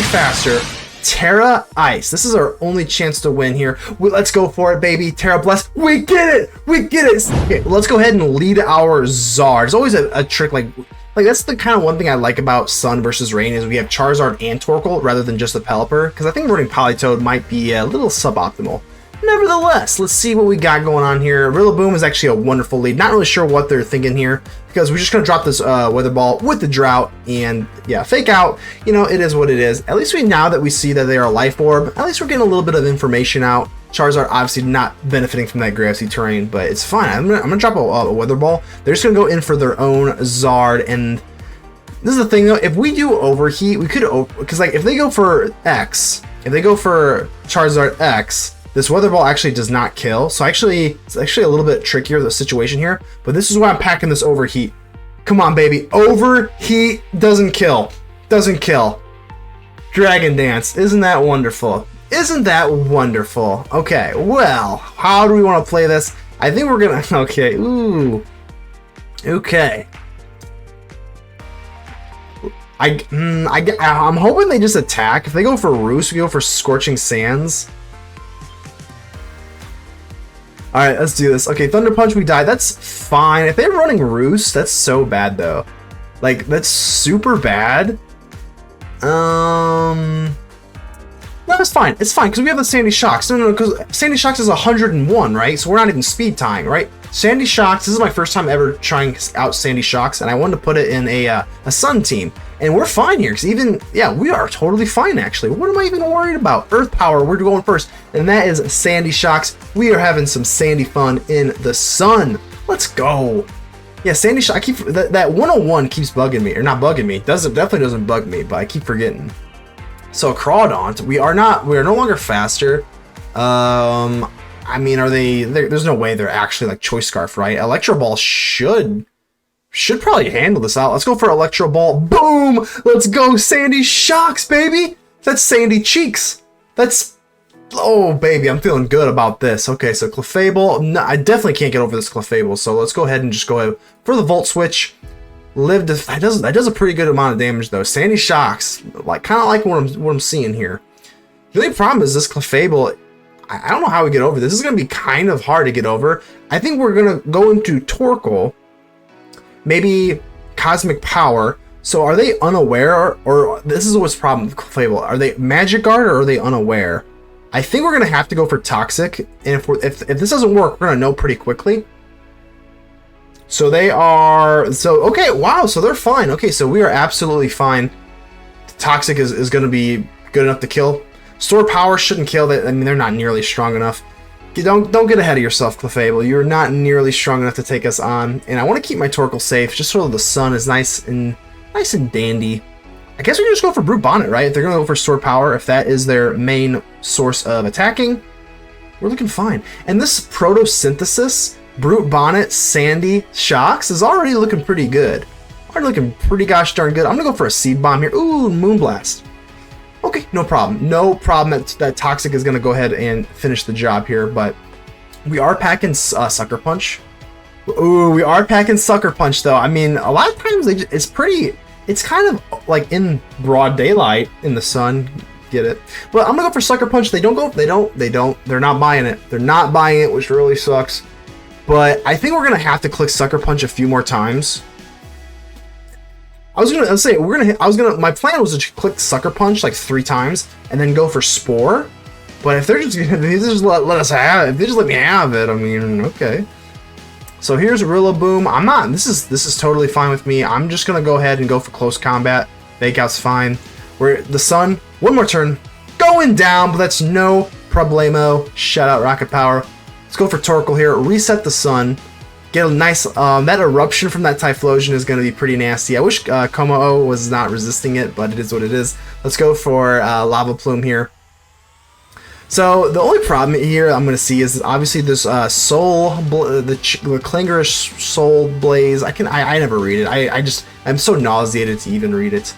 faster. Tera Ice. This is our only chance to win here. Let's go for it, baby. Tera Bless. We get it. We get it. Okay, let's go ahead and lead our Zard. It's always a trick like that's the kind of one thing I like about Sun versus Rain is we have Charizard and Torkoal rather than just the Pelipper, because I think running Politoed might be a little suboptimal. Nevertheless, let's see what we got going on here. Rillaboom is actually a wonderful lead. Not really sure what they're thinking here, because we're just going to drop this Weather Ball with the Drought, and yeah, Fake Out, you know, it is what it is. At least now that we see that they are a Life Orb, at least we're getting a little bit of information out. Charizard obviously not benefiting from that grassy terrain, but it's fine. I'm gonna drop a Weather Ball. They're just going to go in for their own Zard, and this is the thing though, if we do Overheat, we could, because like if they go for X, if they go for Charizard X, this Weather Ball actually does not kill, so it's actually a little bit trickier, the situation here, but this is why I'm packing this Overheat. Come on, baby. Overheat doesn't kill. Doesn't kill. Dragon Dance. Isn't that wonderful? Isn't that wonderful? Okay, well, how do we want to play this? I think we're gonna, okay, ooh. Okay. I'm hoping they just attack. If they go for Roost, we go for Scorching Sands. Alright, let's do this. Okay, Thunder Punch, we die. That's fine. If they're running Roost, that's so bad, though. Like, that's super bad. No, it's fine. It's fine, because we have the Sandy Shocks. No, because Sandy Shocks is 101, right? So we're not even speed tying, right? Sandy Shocks, this is my first time ever trying out Sandy Shocks, and I wanted to put it in a Sun team. And we're fine here, because even, yeah, we are totally fine, actually. What am I even worried about? Earth Power, we're going first, and that is Sandy Shocks. We are having some Sandy fun in the sun. Let's go. Yeah, Sandy Shocks, that 101 keeps bugging me, or not bugging me. Definitely doesn't bug me, but I keep forgetting. So Crawdaunt, we are no longer faster. I mean, there's no way they're actually like Choice Scarf, right? Electro Ball should probably handle this out. Let's go for Electro Ball. Boom! Let's go, Sandy Shocks, baby! That's Sandy Cheeks. Oh, baby, I'm feeling good about this. Okay, so Clefable. No, I definitely can't get over this Clefable, so let's go ahead and just go ahead for the Volt Switch. That does a pretty good amount of damage, though. Sandy Shocks, kind of like what I'm seeing here. The only problem is this Clefable. I don't know how we get over this. This is going to be kind of hard to get over. I think we're going to go into Torkoal. Maybe Cosmic Power. So are they unaware, or this is what's the problem with Clefable? Are they Magic Guard, or are they unaware? I think we're gonna have to go for Toxic, and if this doesn't work, we're gonna know pretty quickly. So they are, okay, wow, so they're fine. Okay, so we are absolutely fine. Toxic is gonna be good enough to kill. Store Power shouldn't kill. That, I mean, they're not nearly strong enough. Don't get ahead of yourself, Clefable. You're not nearly strong enough to take us on. And I want to keep my Torkoal safe, just so the sun is nice and dandy. I guess we can just go for Brute Bonnet, right? If they're going to go for Store Power, if that is their main source of attacking, we're looking fine. And this Protosynthesis, Brute Bonnet, Sandy Shocks is already looking pretty good. Already looking pretty gosh darn good. I'm going to go for a Seed Bomb here. Ooh, Moonblast. Okay, no problem. No problem that Toxic is going to go ahead and finish the job here, but we are packing Sucker Punch. Ooh, we are packing Sucker Punch, though. I mean, a lot of times it's kind of like in broad daylight in the sun. Get it? But I'm going to go for Sucker Punch. They're not buying it. They're not buying it, which really sucks. But I think we're going to have to click Sucker Punch a few more times. My plan was to click Sucker Punch like 3 times and then go for Spore. But if they just let us have it, if they just let me have it, I mean, okay. So here's Rillaboom. This is totally fine with me. I'm just gonna go ahead and go for close combat. Fake Out's fine. We're the sun, one more turn, going down, but that's no problemo. Shout out Rocket Power. Let's go for Torkoal here. Reset the sun. Get a nice, that Eruption from that Typhlosion is going to be pretty nasty. I wish Como was not resisting it, but it is what it is. Let's go for Lava Plume here. So the only problem here I'm going to see is obviously this the Clangorish Soul Blaze. I never read it. I'm so nauseated to even read it.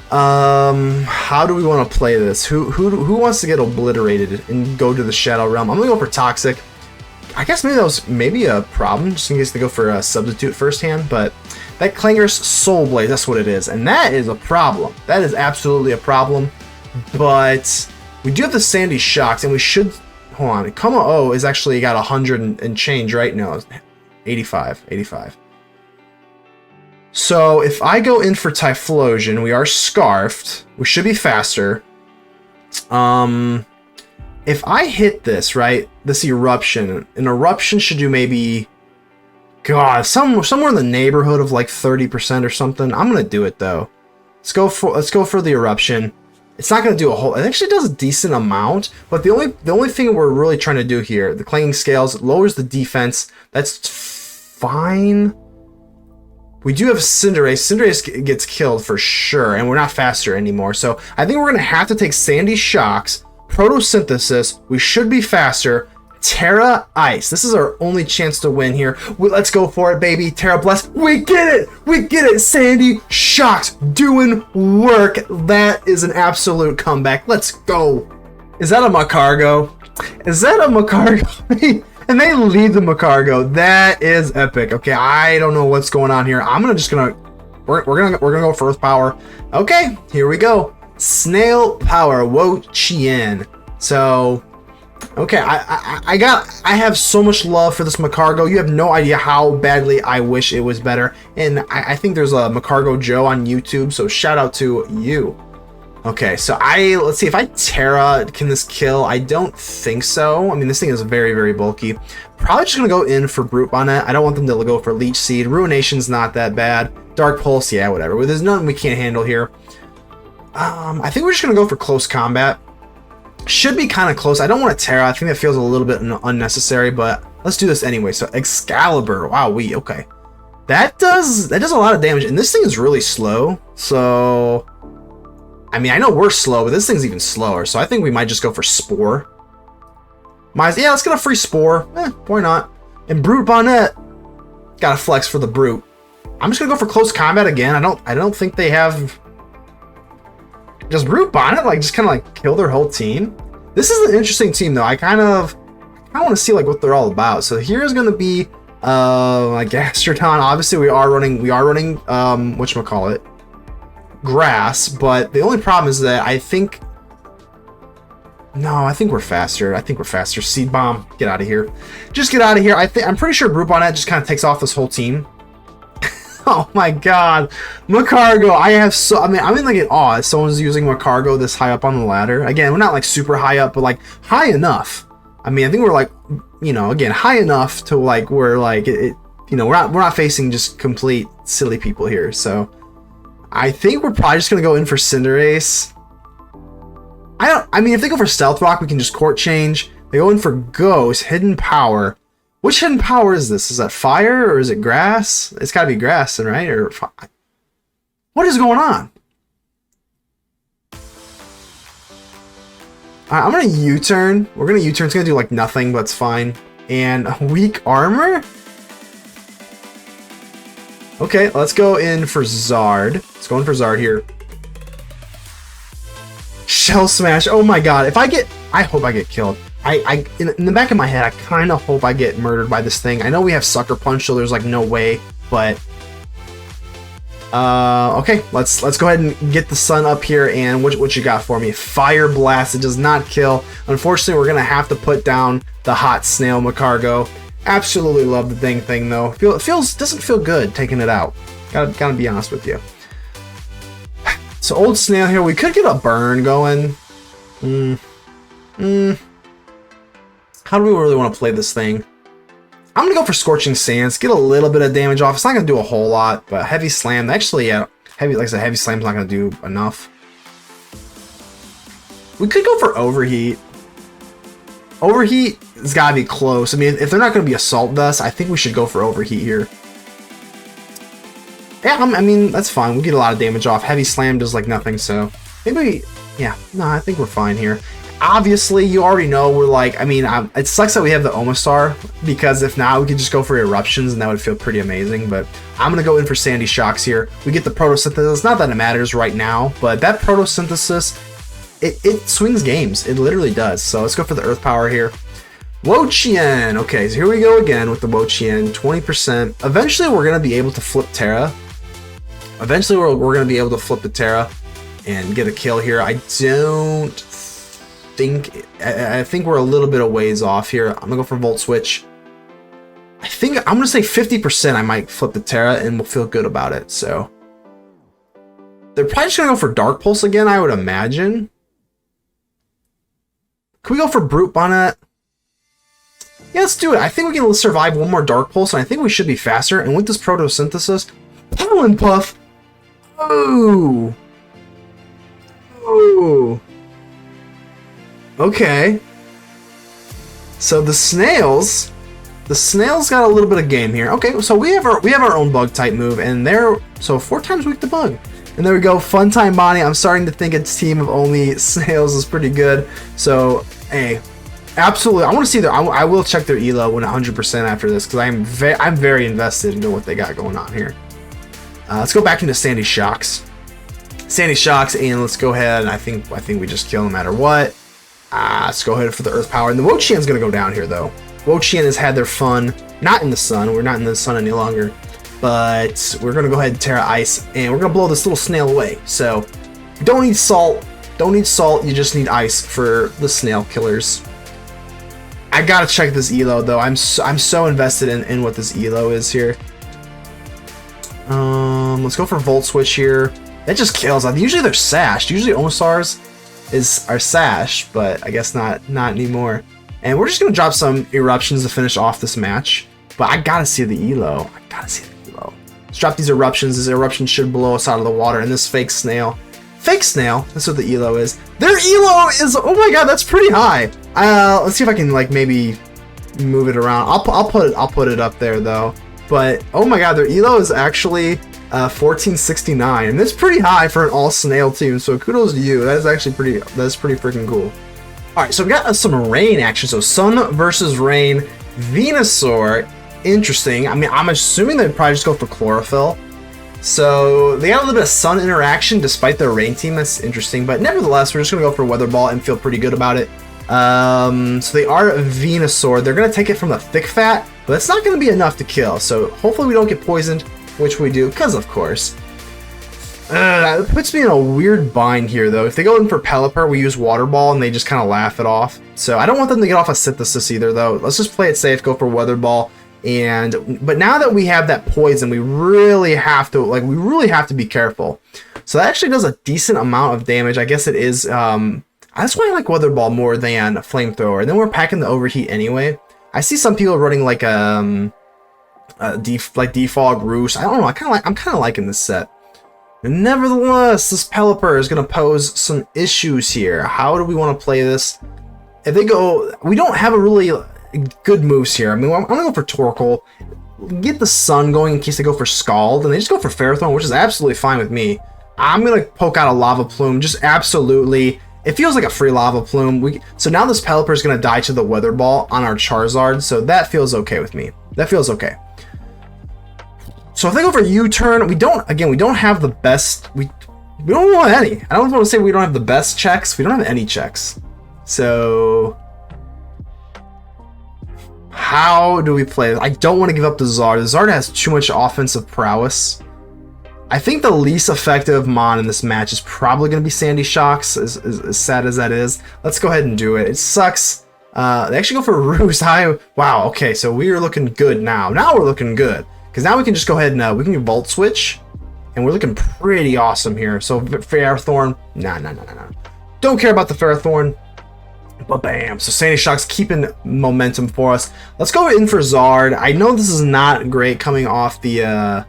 How do we want to play this? Who wants to get obliterated and go to the Shadow Realm? I'm going to go for Toxic. I guess maybe that was a problem, just in case they go for a Substitute first hand, but That Clangor's Soul Blaze, that's what it is. And that is a problem. That is absolutely a problem. But we do have the Sandy Shocks, and we should... Hold on. Como-O is actually got 100 and change, right? No, 85. 85. So if I go in for Typhlosion, we are Scarfed. We should be faster. If I hit this, right, this Eruption, an Eruption should do maybe, God, somewhere in the neighborhood of like 30% or something. I'm gonna do it though. Let's go for the Eruption. It's not gonna do a whole. It actually does a decent amount, but the only thing we're really trying to do here, the Clanging Scales, lowers the defense. That's fine. We do have Cinderace. Cinderace gets killed for sure, and we're not faster anymore. So I think we're gonna have to take Sandy Shocks. Protosynthesis, we should be faster. Tera Ice, this is our only chance to win here. Let's go for it, baby. Tera Blast, we get it! We get it! Sandy Shocks doing work. That is an absolute comeback. Let's go. Is that a Macargo? Is that a Macargo? And they lead the Macargo. That is epic. Okay, I don't know what's going on here. We're gonna go for Earth Power. Okay, here we go. Snail Power, Wo-Chien. So, okay, I have so much love for this Macargo. You have no idea how badly I wish it was better. And I think there's a Macargo Joe on YouTube, so shout out to you. Okay, so let's see if I Tera, can this kill? I don't think so. I mean, this thing is very, very bulky. Probably just gonna go in for Brute Bonnet. I don't want them to go for Leech Seed. Ruination's not that bad. Dark Pulse, yeah, whatever. Well, there's nothing we can't handle here. I think we're just gonna go for Close Combat. Should be kind of close. I don't want to Tera. I think that feels a little bit unnecessary, but let's do this anyway. So Excalibur, wow, okay. That does a lot of damage, and this thing is really slow. So, I mean, I know we're slow, but this thing's even slower. So I think we might just go for Spore. Yeah, let's get a free Spore. Why not? And Brute Bonnet, gotta flex for the Brute. I'm just gonna go for Close Combat again. I don't think they have. Does Brute Bonnet just kind of kill their whole team? This is an interesting team though. I kind of want to see what they're all about. So here's going to be Gastrodon. Obviously we are running whatchamacallit, Grass, but the only problem is that I think we're faster. Seed Bomb, get out of here. Just get out of here. I'm pretty sure Brute Bonnet just kind of takes off this whole team. Oh my God, Macargo! I'm in awe if someone's using Macargo this high up on the ladder. Again, we're not super high up, but high enough. I mean, I think we're again high enough to we're we're not facing just complete silly people here. So I think we're probably just gonna go in for Cinderace. I mean, if they go for Stealth Rock, we can just Court Change. They go in for Ghost, Hidden Power. Which hidden power is this? Is that fire or is it grass? It's gotta be grass, then, right? Or what is going on? I'm gonna U-turn. We're gonna U-turn. It's gonna do nothing, but it's fine. And weak armor? Okay, let's go in for Zard. Let's go in for Zard here. Shell Smash. Oh my God. I hope I get killed. In the back of my head, I kind of hope I get murdered by this thing. I know we have Sucker Punch, so there's no way, but okay, let's go ahead and get the sun up here. And what you got for me? Fire Blast. It does not kill. Unfortunately, we're gonna have to put down the hot snail Macargo. Absolutely love the dang thing though. Doesn't feel good taking it out. Gotta be honest with you. So old snail here. We could get a burn going. How do we really want to play this thing? I'm gonna go for Scorching Sands, get a little bit of damage off. It's not gonna do a whole lot, but Heavy Slam. Actually, yeah, like I said, Heavy Slam's not gonna do enough. We could go for Overheat. Overheat has gotta be close. I mean, if they're not gonna be Assault Dust, I think we should go for Overheat here. Yeah, I mean, that's fine. We get a lot of damage off. Heavy Slam does nothing, so maybe, yeah, no, I think we're fine here. Obviously, you already know we're it sucks that we have the Omastar, because if not, we could just go for Eruptions and that would feel pretty amazing, but I'm going to go in for Sandy Shocks here. We get the Protosynthesis, not that it matters right now, but that Protosynthesis, it swings games. It literally does. So let's go for the Earth Power here. Wo-Chien. Okay, so here we go again with the Wo-Chien, 20%. Eventually, we're going to be able to flip Tera. Eventually, we're going to be able to flip the Tera and get a kill here. I think we're a little bit of ways off here. I'm going to go for Volt Switch. I think I'm going to say 50% I might flip the Tera and we'll feel good about it. So they're probably just going to go for Dark Pulse again, I would imagine. Can we go for Brute Bonnet? Yeah, let's do it. I think we can survive one more Dark Pulse, and I think we should be faster. And with this Protosynthesis, Pollen Puff. Oh. Oh. Okay. So the snails got a little bit of game here. Okay, so we have our own bug type move, and they're so 4 times weak to bug. And there we go, Fun Time Bonnie. I'm starting to think a team of only snails is pretty good. So, hey, absolutely, I want to see I will check their elo 100% after this because I'm very invested into what they got going on here. Let's go back into Sandy Shocks. Sandy Shocks, and let's go ahead. And I think we just kill no matter what. Let's go ahead for the Earth Power, and the Wo-Chien's gonna go down here though. Wo-Chien has had their fun, not in the sun. We're not in the sun any longer. But we're going to go ahead and Tera Ice, and we're going to blow this little snail away. So, don't need salt. Don't need salt. You just need ice for the snail killers. I got to check this elo, though. I'm so invested in what this elo is here. Let's go for Volt Switch here. That just kills. Usually they're sashed. Usually Omasars are sashed, but I guess not anymore. And we're just going to drop some Eruptions to finish off this match. But I got to see the elo. Let's drop these Eruptions. This Eruption should blow us out of the water. And this fake snail, that's what the elo is. Their elo is, oh my god, that's pretty high. Let's see if I can like maybe move it around. I'll put it up there though. But oh my god, their elo is actually 1469, and that's pretty high for an all snail team. So kudos to you. That's actually pretty freaking cool. All right, so we got some rain action. So Sun versus Rain, Venusaur. Interesting. I mean, I'm assuming they'd probably just go for Chlorophyll. So they got a little bit of sun interaction despite their rain team. That's interesting. But nevertheless, we're just going to go for Weather Ball and feel pretty good about it. So they are Venusaur. They're going to take it from the Thick Fat, but it's not going to be enough to kill. So hopefully we don't get poisoned, which we do, because of course. It puts me in a weird bind here, though. If they go in for Pelipper, we use Water Ball, and they just kind of laugh it off. So I don't want them to get off a Synthesis either, though. Let's just play it safe, go for Weather Ball. But now that we have that poison, we really have to be careful. So that actually does a decent amount of damage. I guess it is. That's why I like Weather Ball more than Flamethrower. And then we're packing the Overheat anyway. I see some people running like Defog Roost. I don't know. I'm kind of liking this set. And nevertheless, this Pelipper is going to pose some issues here. How do we want to play this? If they go, we don't have a really good moves here. I mean, I'm gonna go for Torkoal, get the sun going in case they go for Scald, and they just go for Ferrothorn, which is absolutely fine with me. I'm gonna poke out a Lava Plume, just absolutely. It feels like a free Lava Plume. So now this Pelipper is gonna die to the Weather Ball on our Charizard, so that feels okay with me. That feels okay. So if they go for U-turn, we don't have the best. We don't want any. I don't want to say we don't have the best checks. We don't have any checks. So how do we play this? I don't want to give up to Zard. Zard has too much offensive prowess. I think the least effective Mon in this match is probably going to be Sandy Shocks, as sad as that is. Let's go ahead and do it. It sucks. They actually go for Roost. Wow, okay, so we are looking good now. Now we're looking good. Because now we can just go ahead and we can do Volt Switch. And we're looking pretty awesome here. So Ferrothorn, nah. Don't care about the Ferrothorn. But bam, so Sandy Shock's keeping momentum for us. Let's go in for Zard. I know this is not great coming off the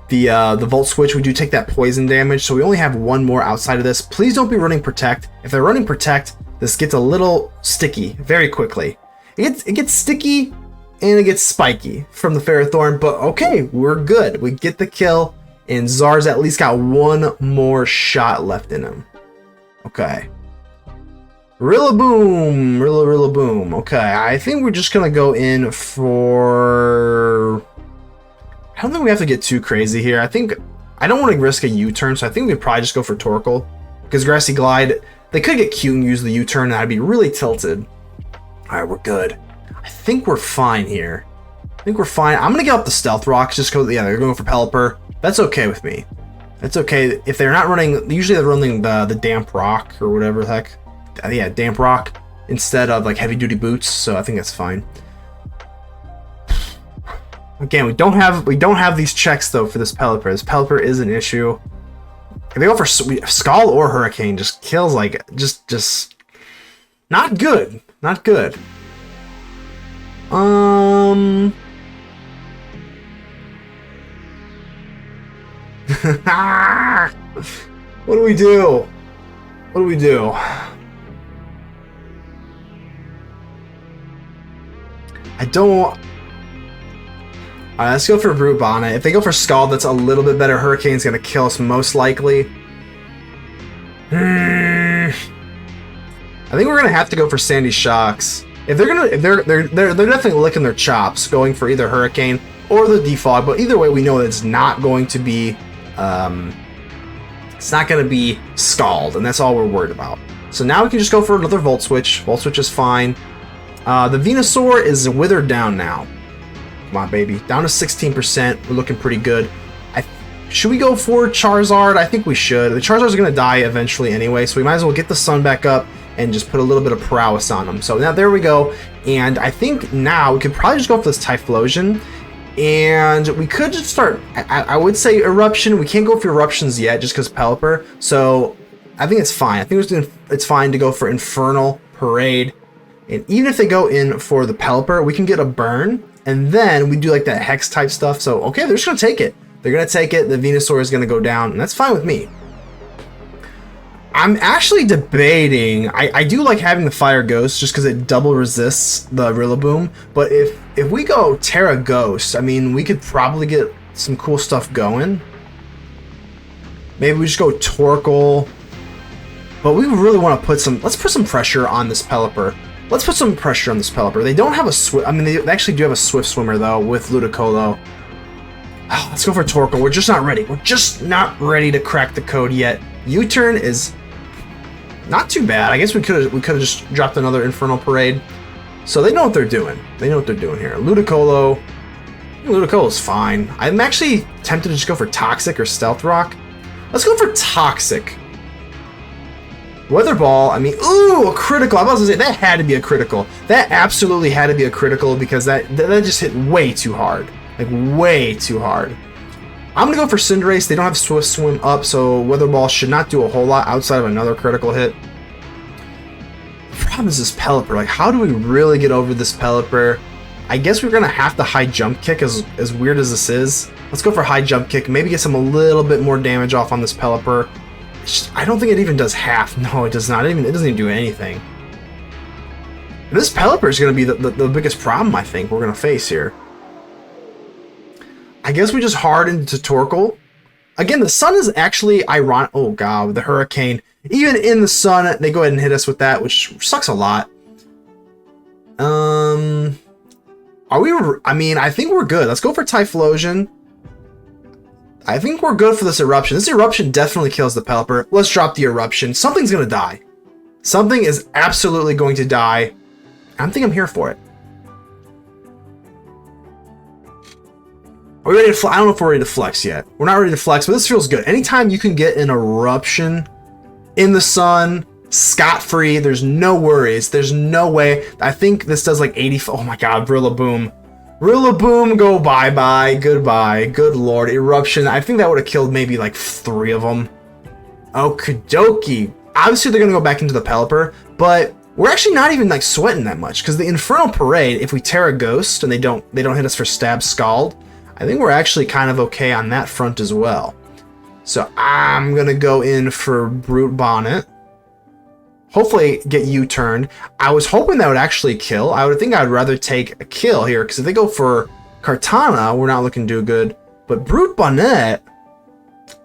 Volt Switch. We do take that poison damage, so we only have one more outside of this. Please don't be running Protect. If they're running Protect, this gets a little sticky very quickly. It gets sticky and it gets spiky from the Ferrothorn, but okay, we're good. We get the kill, and Zard's at least got one more shot left in him. Okay. Rillaboom! Rillaboom. Okay, I think we're just gonna go in for... I don't think we have to get too crazy here. I don't want to risk a U-turn, so I think we could probably just go for Torkoal. Because Grassy Glide, they could get cute and use the U-turn, and I'd be really tilted. Alright, we're good. I think we're fine here. I think we're fine. I'm gonna get up the Stealth Rocks just because, yeah, they're going for Pelipper. That's okay with me. It's okay. If they're not running, usually they're running the Damp Rock or whatever the heck. Yeah, Damp Rock instead of like Heavy Duty Boots, so I think that's fine. Again, we don't have these checks though for this Pelipper. This Pelipper is an issue. If they go for Scald or Hurricane, just kills like just not good. Not good. What do we do? What do we do? I don't... Alright, let's go for Brute Bonnet. If they go for Scald, that's a little bit better. Hurricane's gonna kill us most likely. I think we're gonna have to go for Sandy Shocks. If they're definitely licking their chops, going for either Hurricane or the Defog. But either way, we know that it's not going to be, it's not going to be Scald, and that's all we're worried about. So now we can just go for another Volt Switch. Volt Switch is fine. The Venusaur is withered down now. Come on, baby. Down to 16%. We're looking pretty good. Should we go for Charizard? I think we should. The Charizard's going to die eventually anyway, so we might as well get the sun back up and just put a little bit of prowess on them. So now there we go. And I think now we could probably just go for this Typhlosion. And we could just start, I would say Eruption. We can't go for Eruptions yet just because Pelipper. So I think it's fine. I think it's fine to go for Infernal Parade. And even if they go in for the Pelipper, we can get a burn. And then we do like that Hex type stuff. So, okay, they're just going to take it. They're going to take it. The Venusaur is going to go down. And that's fine with me. I'm actually debating. I do like having the Fire Ghost just because it double resists the Rillaboom. But if we go Tera Ghost, I mean, we could probably get some cool stuff going. Maybe we just go Torkoal. But we really want to put some... Let's put some pressure on this Pelipper. Let's put some pressure on this Pelipper. They don't have a Swift... I mean, they actually do have a Swift Swimmer, though, with Ludicolo. Oh, let's go for Torkoal. We're just not ready. We're just not ready to crack the code yet. U-turn is... not too bad. I guess we could have just dropped another Infernal Parade. So they know what they're doing. They know what they're doing here. Ludicolo. Ludicolo's fine. I'm actually tempted to just go for Toxic or Stealth Rock. Let's go for Toxic. Weather Ball, I mean, ooh, a critical. I was about to say, that had to be a critical. That absolutely had to be a critical because that just hit way too hard. Like, way too hard. I'm going to go for Cinderace. They don't have Swift Swim up, so Weather Ball should not do a whole lot outside of another critical hit. The problem is this Pelipper. Like, how do we really get over this Pelipper? I guess we're going to have to High Jump Kick, as weird as this is. Let's go for High Jump Kick. Maybe get some a little bit more damage off on this Pelipper. I don't think it even does half. No, it does not. It doesn't even do anything. And this Pelipper is going to be the biggest problem, I think, we're going to face here. I guess we just hardened to Torkoal. Again, the sun is actually ironic. Oh, God, the Hurricane. Even in the sun, they go ahead and hit us with that, which sucks a lot. Are we... I mean, I think we're good. Let's go for Typhlosion. I think we're good for this Eruption. This Eruption definitely kills the Pelipper. Let's drop the Eruption. Something's going to die. Something is absolutely going to die. I think I'm here for it. Are we ready to flex? I don't know if we're ready to flex yet. We're not ready to flex, but this feels good. Anytime you can get an Eruption in the sun, scot-free, there's no worries. There's no way. I think this does like 80... Oh my God, Rillaboom. Rillaboom, go bye-bye. Goodbye. Good lord. Eruption. I think that would have killed maybe like 3 of them. Okie dokie. Obviously, they're going to go back into the Pelipper, but we're actually not even like sweating that much because the Infernal Parade, if we Tera Ghost and they don't hit us for Stab Scald, I think we're actually kind of okay on that front as well. So I'm going to go in for Brute Bonnet. Hopefully get U-turned. I was hoping that would actually kill. I would think I'd rather take a kill here because if they go for Kartana, we're not looking too good. But Brute Bonnet,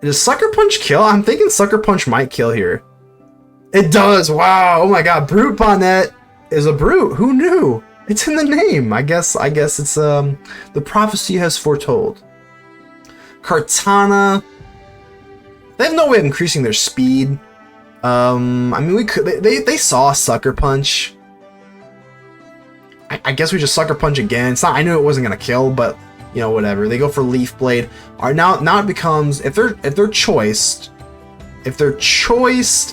does Sucker Punch kill? I'm thinking Sucker Punch might kill here. It does. Wow. Oh my God. Brute Bonnet is a brute. Who knew? It's in the name. I guess it's the prophecy has foretold. Kartana. They have no way of increasing their speed. I mean, we could. They saw a Sucker Punch. I guess we just Sucker Punch again. It's not. I knew it wasn't gonna kill, but you know, whatever. They go for Leaf Blade. Alright, now it becomes, if they're choiced,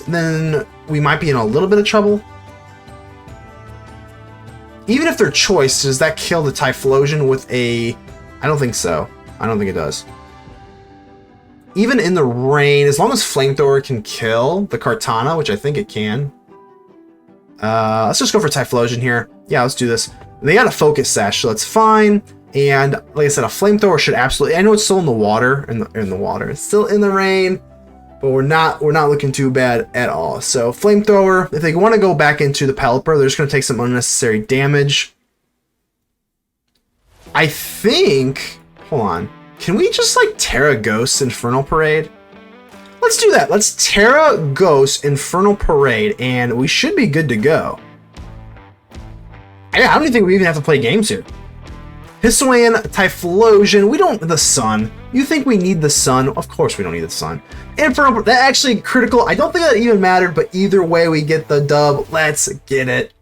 then we might be in a little bit of trouble. Even if they're choiced, does that kill the Typhlosion with a... I don't think so. I don't think it does. Even in the rain, as long as Flamethrower can kill the Kartana, which I think it can. Let's just go for Typhlosion here. Yeah, let's do this. They got a Focus Sash, so that's fine. And like I said, a Flamethrower should absolutely... I know it's still in the water, in the water. It's still in the rain, but we're not looking too bad at all. So Flamethrower, if they want to go back into the Pelipper, they're just going to take some unnecessary damage. I think... Hold on. Can we just, like, Tera Ghost Infernal Parade? Let's do that. Let's Tera Ghost Infernal Parade, and we should be good to go. I don't even think we even have to play games here. Hisuian, Typhlosion, we don't... The Sun. You think we need the Sun? Of course we don't need the Sun. Infernal... That actually critical. I don't think that even mattered, but either way we get the dub. Let's get it.